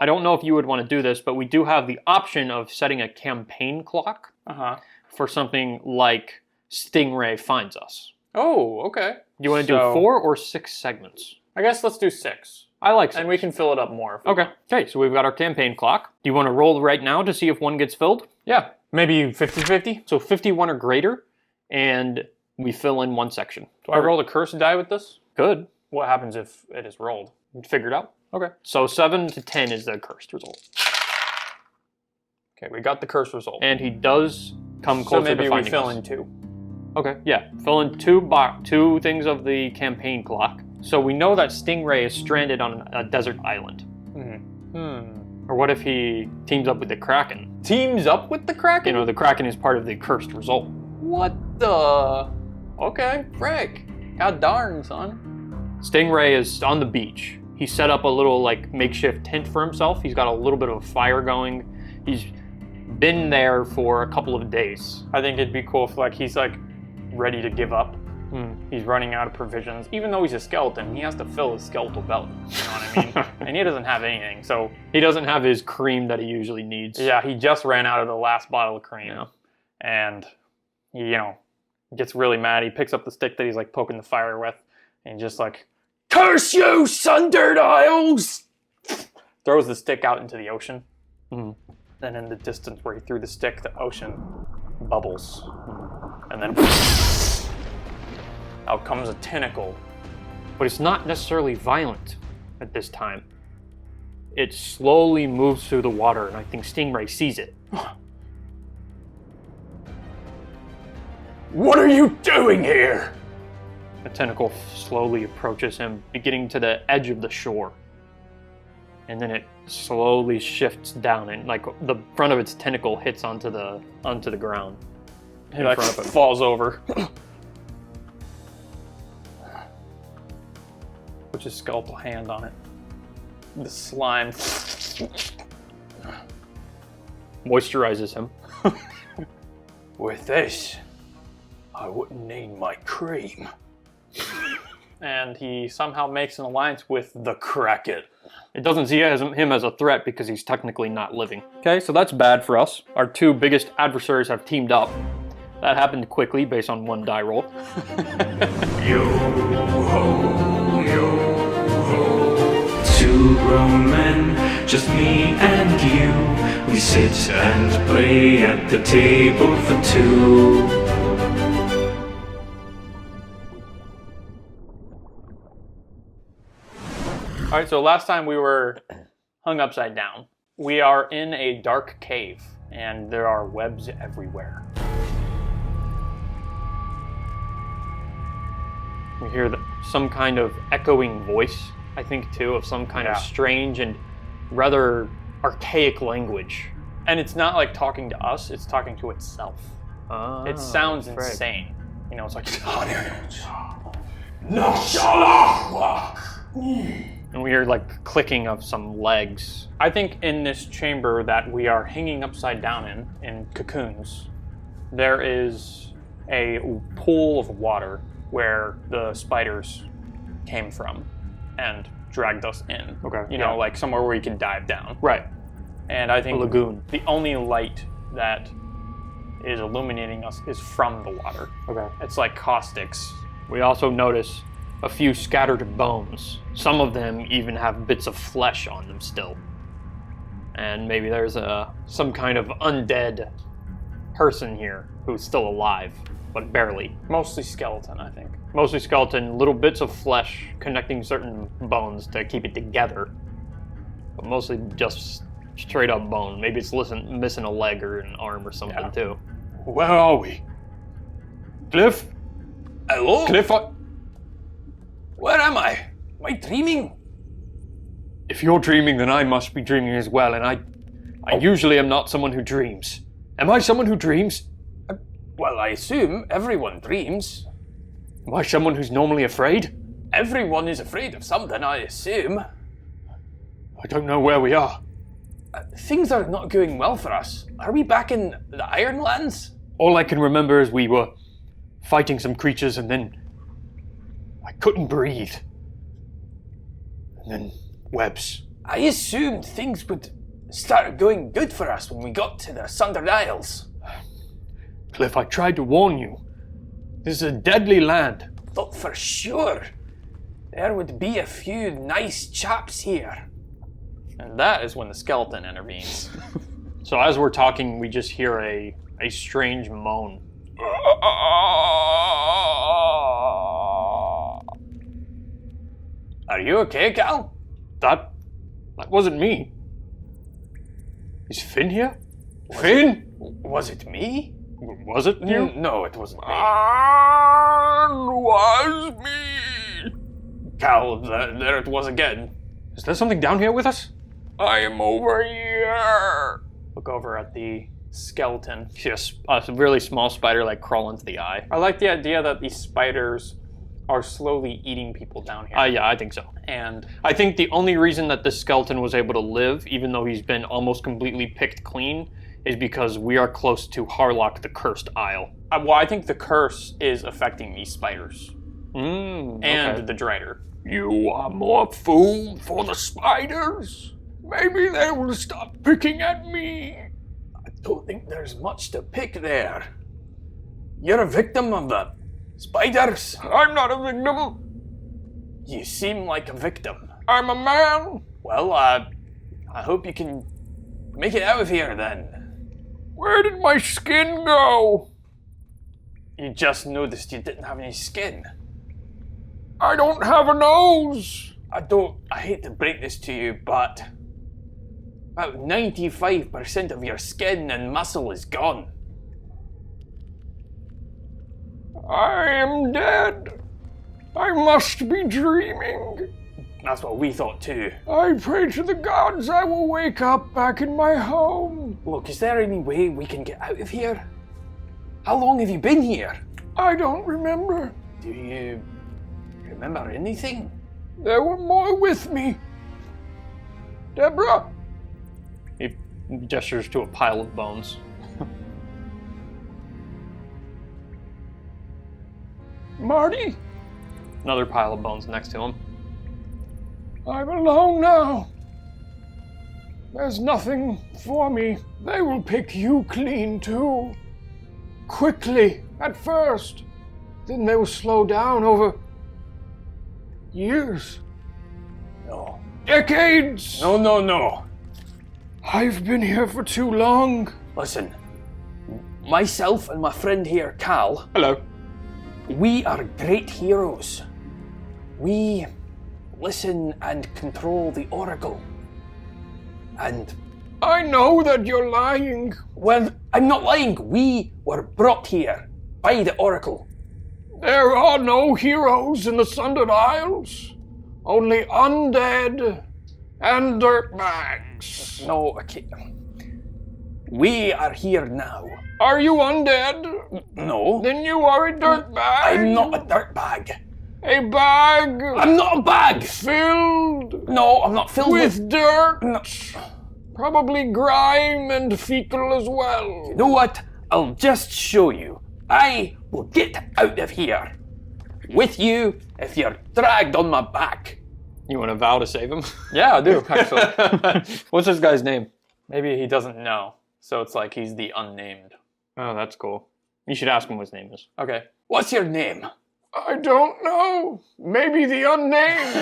I don't know if you would want to do this, but we do have the option of setting a campaign clock for something like Stingray finds us. Oh, okay. You want to do 4 or 6 segments? I guess let's do 6. I like 6. And we can fill it up more. Okay. Okay, so we've got our campaign clock. Do you want to roll right now to see if one gets filled? Yeah. Maybe 50-50? So 51 or greater, and we fill in 1 section. Do I roll the curse die with this? Good. What happens if it is rolled? Figure it out. Okay. So 7 to 10 is the cursed result. Okay, we got the curse result. And he does come closer to finding us. So maybe we fill in 2. Okay, yeah. Fill in 2 things of the campaign clock. So we know that Stingray is stranded on a desert island. Or what if he teams up with the Kraken? Teams up with the Kraken? You know, the Kraken is part of the cursed result. What the? Okay, frick. God darn, son. Stingray is on the beach. He set up a little like makeshift tent for himself. He's got a little bit of a fire going. He's been there for a couple of days. I think it'd be cool if like he's like ready to give up. He's running out of provisions. Even though he's a skeleton, he has to fill his skeletal belly. You know what I mean? And he doesn't have anything, so... He doesn't have his cream that he usually needs. Yeah, he just ran out of the last bottle of cream. Yeah. And he, you know, gets really mad. He picks up the stick that he's like poking the fire with, and just like, "Curse you, Sundered Isles!" Throws the stick out into the ocean. And in the distance where he threw the stick, the ocean bubbles. And then... out comes a tentacle. But it's not necessarily violent at this time. It slowly moves through the water, and I think Stingray sees it. What are you doing here? The tentacle slowly approaches him, beginning to the edge of the shore. And then it slowly shifts down, and like the front of its tentacle hits onto the ground. It like falls over. Puts his skeletal hand on it. The slime moisturizes him. With this, I wouldn't need my cream. And he somehow makes an alliance with the Kraken. It doesn't see him as a threat because he's technically not living. Okay, so that's bad for us. Our 2 biggest adversaries have teamed up. That happened quickly based on 1 die roll. Yo-ho, 2 grown men, just me and you. We sit and play at the table for 2. Alright, so last time we were hung upside down. We are in a dark cave, and there are webs everywhere. We hear some kind of echoing voice, I think too, of some kind of strange and rather archaic language. And it's not like talking to us, it's talking to itself. It sounds insane. You know, it's like... And we hear like clicking of some legs. I think in this chamber that we are hanging upside down in cocoons, there is a pool of water where the spiders came from and dragged us in. Okay. You know, like somewhere where we can dive down. Right. And I think a lagoon. The only light that is illuminating us is from the water. Okay. It's like caustics. We also notice a few scattered bones. Some of them even have bits of flesh on them still. And maybe there's some kind of undead person here who's still alive, but barely. Mostly skeleton, I think. Mostly skeleton, little bits of flesh connecting certain bones to keep it together. But mostly just straight up bone. Maybe it's missing a leg or an arm or something too. Where are we? Cliff? Hello? Cliff? Where am I? Am I dreaming? If you're dreaming, then I must be dreaming as well, and I usually am not someone who dreams. Am I someone who dreams? Well, I assume everyone dreams. Am I someone who's normally afraid? Everyone is afraid of something, I assume. I don't know where we are. Things are not going well for us. Are we back in the Ironlands? All I can remember is we were fighting some creatures and then I couldn't breathe. And then webs. I assumed things would start going good for us when we got to the Sundered Isles. Cliff, I tried to warn you. This is a deadly land. Thought for sure there would be a few nice chaps here. And that is when the skeleton intervenes. So as we're talking, we just hear a strange moan. Are you okay, Cal? That wasn't me. Is Finn here? Finn? Was it me? Was it you? No, it wasn't me. Was me. Cal, there it was again. Is there something down here with us? I am over here. Look over at the skeleton. Yes, a really small spider like crawl into the eye. I like the idea that these spiders are slowly eating people down here. Yeah, I think so. And I think the only reason that this skeleton was able to live, even though he's been almost completely picked clean, is because we are close to Harlock, the cursed isle. well, I think the curse is affecting these spiders And and the Drider. You are more food for the spiders. Maybe they will stop picking at me. I don't think there's much to pick there. You're a victim of the spiders. I'm not a victim. You seem like a victim. I'm a man. Well, I hope you can make it out of here then. Where did my skin go? You just noticed you didn't have any skin. I don't have a nose. I hate to break this to you, but about 95% of your skin and muscle is gone. I am dead. I must be dreaming. That's what we thought too. I pray to the gods I will wake up back in my home. Look, is there any way we can get out of here? How long have you been here? I don't remember. Do you remember anything? There were more with me. Deborah? He gestures to a pile of bones. Marty? Another pile of bones next to him. I'm alone now. There's nothing for me. They will pick you clean too. Quickly, at first. Then they will slow down over years. No. Decades! No. I've been here for too long. Listen, myself and my friend here, Cal, Hello. we are great heroes. We listen and control the Oracle. And, I know that you're lying. well, I'm not lying. We were brought here by the Oracle. There are no heroes in the Sundered Isles. Only undead and dirtbags. No, okay. We are here now. Are you undead? No, Then you are a dirtbag. I'm not a dirtbag. A bag I'm not a bag. filled No, I'm not filled with... with dirt. No. Probably grime and fecal as well. You know what? I'll just show you. I will get out of here. With you, if you're dragged on my back. You want to vow to save him? Yeah, I do, actually. What's this guy's name? Maybe he doesn't know. So it's like he's the unnamed. Oh, that's cool. You should ask him what his name is. Okay. What's your name? I don't know. Maybe the unnamed.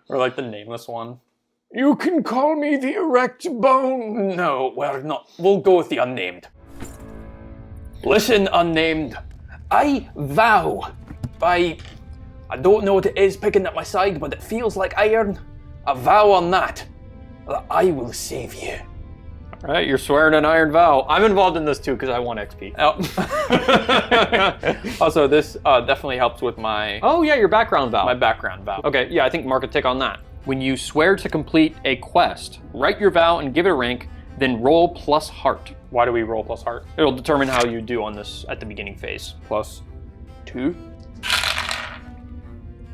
Or like the nameless one. You can call me the erect bone. No, we're not. We'll go with the unnamed. Listen, unnamed. I vow by... I don't know what it is picking at my side, but it feels like iron. I vow on that I will save you. All right, you're swearing an iron vow. I'm involved in this too because I want XP. Also, this definitely helps with my Oh yeah, your background vow. background vow. Okay, yeah, I think mark a tick on that. When you swear to complete a quest, write your vow and give it a rank, then roll plus heart. Why do we roll plus heart? It'll determine how you do on this at the beginning phase. +2.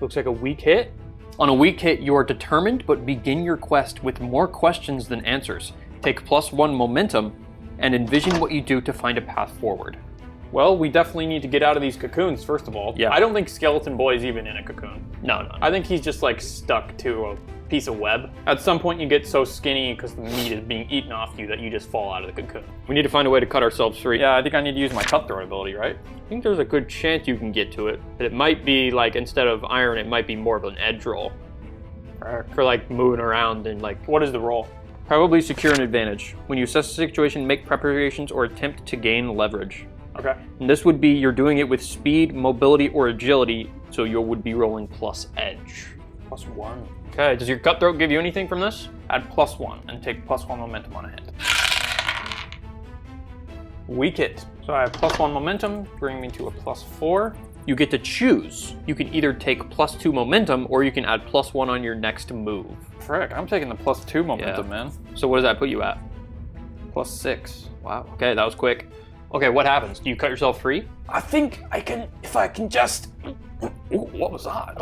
Looks like a weak hit. On a weak hit, you are determined, but begin your quest with more questions than answers. Take +1 momentum and envision what you do to find a path forward. Well, we definitely need to get out of these cocoons, first of all. Yeah. I don't think Skeleton Boy is even in a cocoon. No. I think he's just like stuck to a piece of web. At some point you get so skinny because the meat is being eaten off you that you just fall out of the cocoon. We need to find a way to cut ourselves free. Yeah, I think I need to use my cutthroat ability, right? I think there's a good chance you can get to it. But it might be like, instead of iron, it might be more of an edge roll. For like moving around and like... What is the roll? Probably secure an advantage. When you assess the situation, make preparations or attempt to gain leverage. Okay. And this would be, you're doing it with speed, mobility, or agility, so you would be rolling plus edge. +1. Okay, does your cutthroat give you anything from this? Add +1 and take +1 momentum on a hit. Weak hit. So I have +1 momentum, bring me to a +4. You get to choose. You can either take +2 momentum, or you can add +1 on your next move. Frick, I'm taking the +2 momentum, man. So what does that put you at? +6. Wow, okay, that was quick. Okay, what happens? Do you cut yourself free? I think I can, if I can just... Ooh, what was that?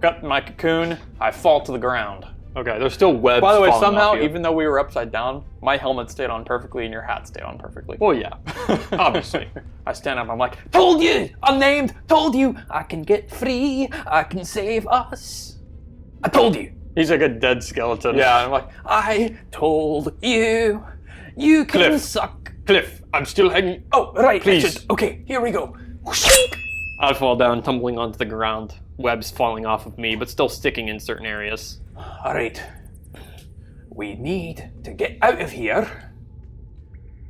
Got my cocoon, I fall to the ground. Okay, there's still webs. By the way, falling somehow, off you. even though we were upside down, my helmet stayed on perfectly and your hat stayed on perfectly. Well, yeah, obviously. I stand up, I'm like, Told you! Unnamed! Told you! I can get free! I can save us! I told you! He's like a dead skeleton. yeah, I'm like, I told you! You can Cliff. suck! Cliff, I'm still hanging. Oh, right, Please. I should- okay, here we go. I fall down, tumbling onto the ground. Webs falling off of me, but still sticking in certain areas. Alright. We need to get out of here.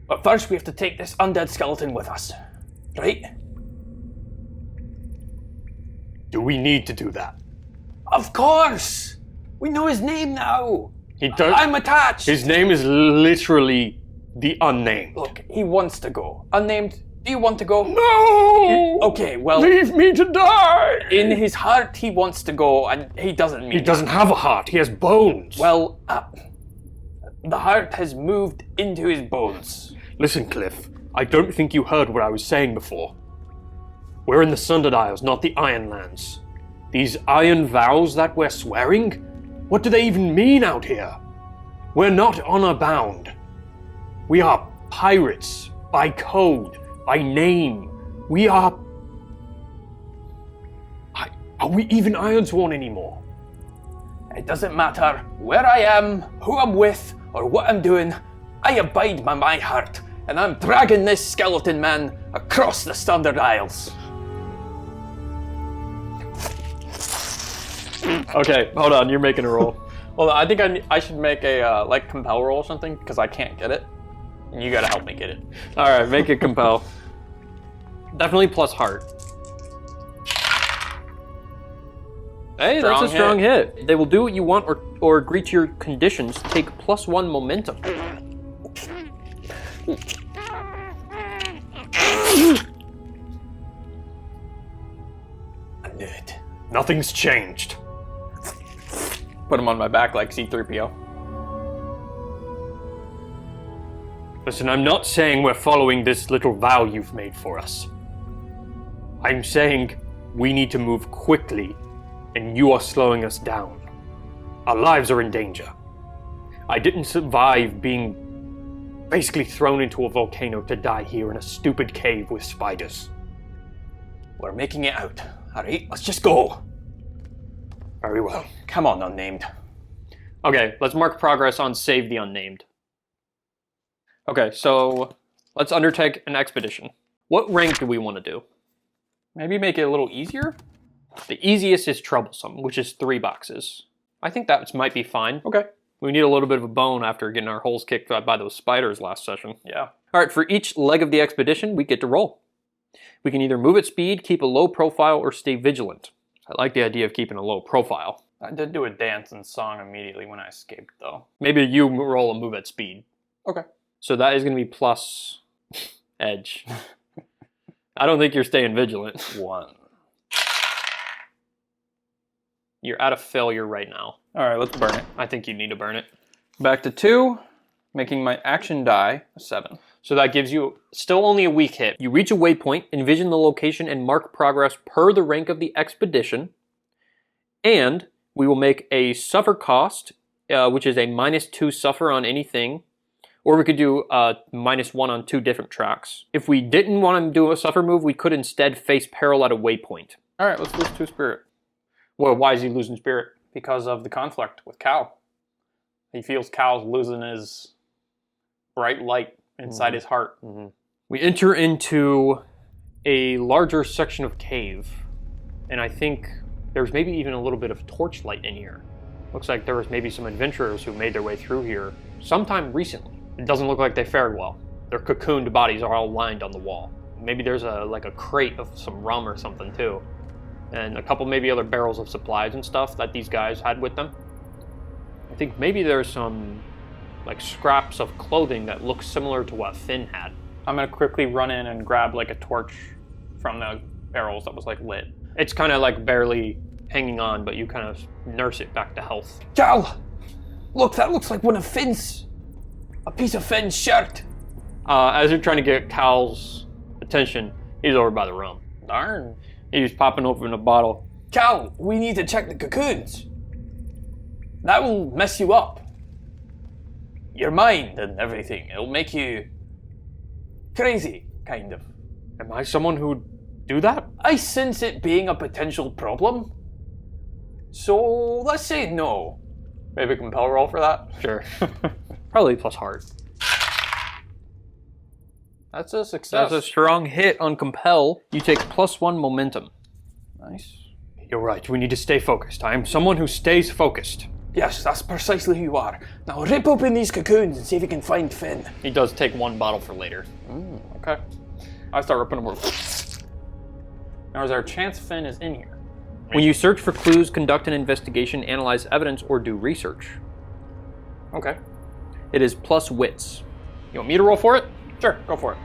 But first we have to take this undead skeleton with us. Right? Do we need to do that? Of course! We know his name now! He does. I'm attached! His name is literally the Unnamed. Look, he wants to go. Unnamed, do you want to go? No! Okay, well, Leave me to die! in his heart he wants to go, and he doesn't mean He doesn't have a heart, he has bones. Well, the heart has moved into his bones. Listen, Cliff, I don't think you heard what I was saying before. We're in the Sundered Isles, not the Ironlands. These iron vows that we're swearing? What do they even mean out here? We're not honor-bound. We are pirates, by code, by name. We are... Are we even Ironsworn anymore? It doesn't matter where I am, who I'm with, or what I'm doing. I abide by my heart, and I'm dragging this skeleton man across the Sundered Isles. Okay, hold on, you're making a roll. well, I think I should make a, like, compel roll or something, because I can't get it. And you gotta help me get it. Alright, make it compel. Definitely plus heart. Hey, that's a strong hit. They will do what you want or agree to your conditions. Take +1 momentum. I knew it. Nothing's changed. Put him on my back like C-3PO. Listen, I'm not saying we're following this little vow you've made for us. I'm saying we need to move quickly, and you are slowing us down. Our lives are in danger. I didn't survive being basically thrown into a volcano to die here in a stupid cave with spiders. We're making it out. Alright, let's just go. Very well. Come on, Unnamed. Okay, let's mark progress on Save the Unnamed. Okay, so let's undertake an expedition. What rank do we want to do? Maybe make it a little easier? The easiest is Troublesome, which is 3 boxes. I think that might be fine. Okay. We need a little bit of a bone after getting our holes kicked by those spiders last session. Yeah. Alright, for each leg of the expedition, we get to roll. We can either move at speed, keep a low profile, or stay vigilant. I like the idea of keeping a low profile. I did do a dance and song immediately when I escaped, though. Maybe you roll a move at speed. Okay. So that is going to be plus edge. I don't think you're staying vigilant. 1. You're at a failure right now. All right, let's burn it. I think you need to burn it. Back to 2, making my action die a 7. So that gives you still only a weak hit. You reach a waypoint, envision the location, and mark progress per the rank of the expedition. And we will make a suffer cost, which is a -2 suffer on anything, Or we could do -1 on 2 different tracks. If we didn't want to do a suffer move, we could instead face peril at a waypoint. All right, let's lose 2 spirit. Well, why is he losing spirit? Because of the conflict with 𝐂𝐽. He feels 𝐂𝐽's losing his bright light inside his heart. We enter into a larger section of cave, and I think there's maybe even a little bit of torchlight in here. Looks like there was maybe some adventurers who made their way through here sometime recently. It doesn't look like they fared well. Their cocooned bodies are all lined on the wall. Maybe there's like a crate of some rum or something too. And a couple maybe other barrels of supplies and stuff that these guys had with them. I think maybe there's some like scraps of clothing that look similar to what Finn had. I'm gonna quickly run in and grab like a torch from the barrels that was like lit. It's kind of like barely hanging on, but you kind of nurse it back to health. 𝐂𝐽! Look, that looks like one of Finn's. A piece of Finn's shirt. As you're trying to get 𝐂𝐽's attention, he's over by the rum. Darn. He's popping open a bottle. 𝐂𝐽, we need to check the cocoons. That will mess you up. Your mind and everything. It'll make you crazy, kind of. Am I someone who'd do that? I sense it being a potential problem. So let's say no. Maybe a compel roll for that? Sure. Probably plus heart. That's a success. That's a strong hit on compel. You take +1 momentum. Nice. You're right. We need to stay focused. I am someone who stays focused. Yes, that's precisely who you are. Now rip open these cocoons and see if you can find Finn. He does take 1 bottle for later. Okay. I start ripping them. Now is there a chance Finn is in here? When you search for clues, conduct an investigation, analyze evidence, or do research. Okay. It is plus wits. You want me to roll for it? Sure, go for it.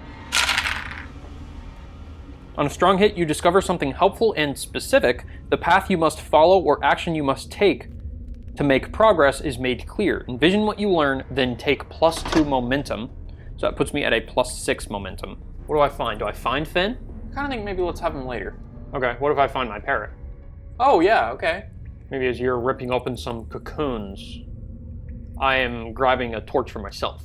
On a strong hit, you discover something helpful and specific. The path you must follow or action you must take to make progress is made clear. Envision what you learn, then take +2 momentum. So that puts me at a +6 momentum. What do I find? Do I find Finn? I kind of think maybe let's have him later. Okay, what if I find my parrot? Oh, yeah, okay. Maybe as you're ripping open some cocoons, I am grabbing a torch for myself.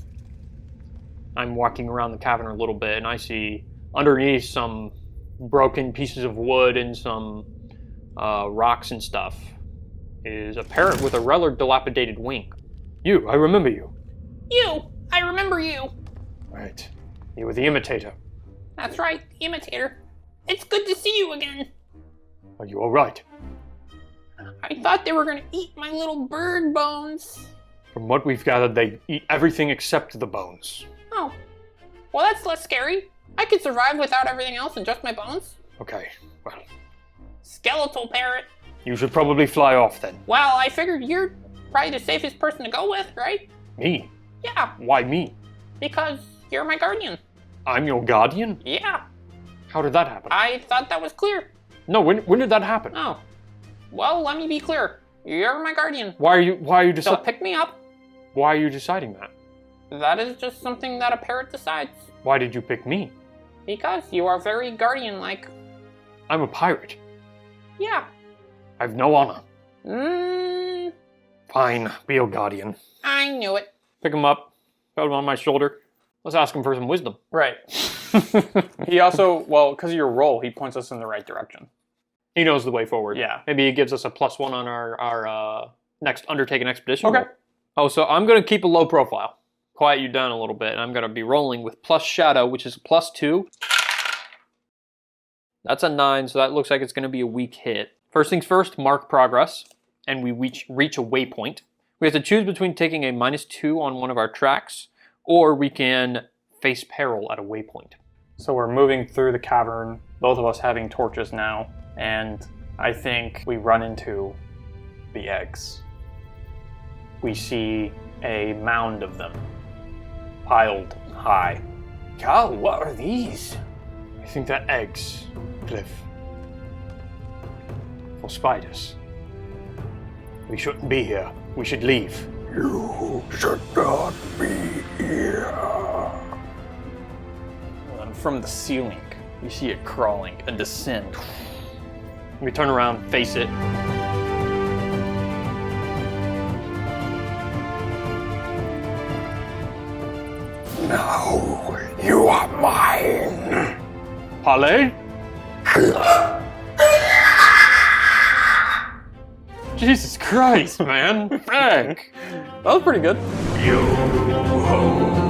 I'm walking around the cavern a little bit, and I see underneath some broken pieces of wood and some rocks and stuff is a parrot with a rather dilapidated wing. You, I remember you. You! I remember you! Right. You were the imitator. That's right, the imitator. It's good to see you again. Are you all right? I thought they were gonna eat my little bird bones. From what we've gathered, they eat everything except the bones. Oh. Well, that's less scary. I could survive without everything else and just my bones. Okay, well, Skeletal parrot. you should probably fly off then. Well, I figured you're probably the safest person to go with, right? Me? Yeah, Why me? because you're my guardian. I'm your guardian? Yeah, How did that happen? I thought that was clear. No, when did that happen? Oh. Well, let me be clear. You're my guardian. Why are you So deciding? pick me up. Why are you deciding that? That is just something that a parrot decides. Why did you pick me? Because you are very guardian-like. I'm a pirate. Yeah. I've no honor. Mmm, Fine, be your guardian. I knew it. Pick him up, put him on my shoulder. Let's ask him for some wisdom. Right. He also, well, because of your role, he points us in the right direction. He knows the way forward. Yeah. Maybe he gives us a +1 on our next undertaken expedition. Okay. roll. Oh, so I'm going to keep a low profile. Quiet you down a little bit, and I'm going to be rolling with plus shadow, which is +2. That's a 9, so that looks like it's going to be a weak hit. First things first, mark progress, and we reach a waypoint. We have to choose between taking a -2 on one of our tracks, or we can face peril at a waypoint. So we're moving through the cavern, both of us having torches now, and I think we run into the eggs. We see a mound of them, piled high. 𝐂𝐽, what are these? I think they're eggs, Cliff. For spiders. We shouldn't be here. We should leave. You should not be here. And from the ceiling, you see it crawling and descend. We turn around, face it. You are mine. Parlay? Jesus Christ, man. Frank. That was pretty good. Yo ho